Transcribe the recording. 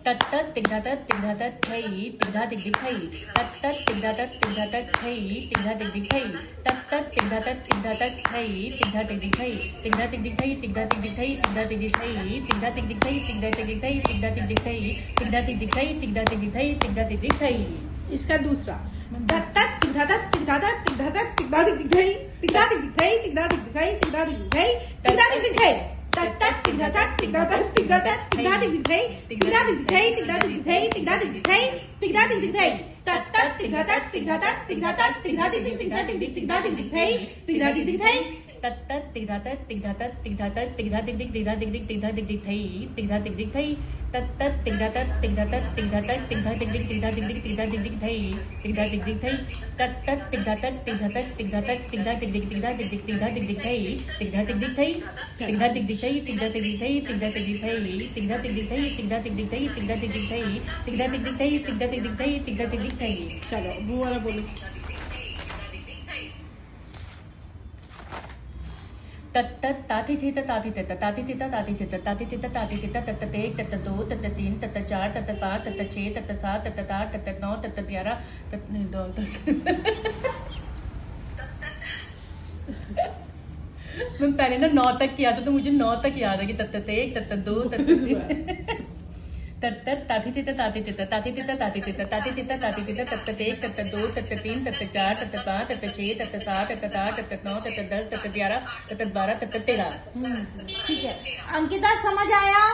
तत तिगधा तत थई तिगधा तिग थई तत तिगधा तत थई तिगधा तिग थई तत तिगधा तत थई तिगधा तिग थई तिगधा तिग थई तिगधा तिग थई तिगधा तिग थई तिगधा तिग थई तिगधा तिग थई तिगधा तिग थई तिगधा तिग थई तिगधा तिग थई तिगधा तिग थई। इसका दूसरा तत तिगधा तत तिगधा तत तिगधा तत तिगधा तिग थई तिगधा तिग थई तिगधा तिग थई तिगधा तिग थई तिगधा तिग थई तत तिगधा तत तिगधा तत तिगधा तत तिगधा तिग थई तिगधा तिग थई तिगधा तिग थई तिगधा तिग थई तिगधा तिग थई तत तिगधा तत तिगधा तत तिगधा तत तिगधा तिग तिगधा तिग तिगधा तिग थई तिगधा तिग थई तत तिगधा तत तिगधा तत तिगधा तिग तिगधा तिग तिगधा तिग थई तिगधा तिग थई तत तिगधा तत तिगधा तत तिगधा तिग तिगधा तिग तिगधा तिग थई तिगधा तिग थई तत तिगधा तत तिगधा तत तिगधा तिग तिगधा तिग तिगधा तिग थई तिगधा तिग थई तिगधा तिग थई तिगधा तिग थई तिगधा तिग थई तिगधा तिग थई तिगधा तिग थई तिगधा तिग थई तिगधा तिग थई तिगधा तिग थई तिगधा तिग थई। चलो वो वाला बोलो तत ताती थी ताती थे ताती थी ताती थे ताती थी ताती थे तत एक तत दो तत तीन तत चार तत पाँच तत छः तत सात तत आठ तत नौ तत 11 तत 10। मैं पहले ना 9 तक किया था तो मुझे 9 तक याद है कि तत एक तत दो तत तीन तत ताती थी ताती थे ताती थी ताती थे ताती थी ताती थे तत एक तत दो तत तीन तत चार तत पाँच तत छः तत सात तत आठ तत 9 तत 10 तत 11 तत 12 तत 13। ठीक है अंकिता समझ आया।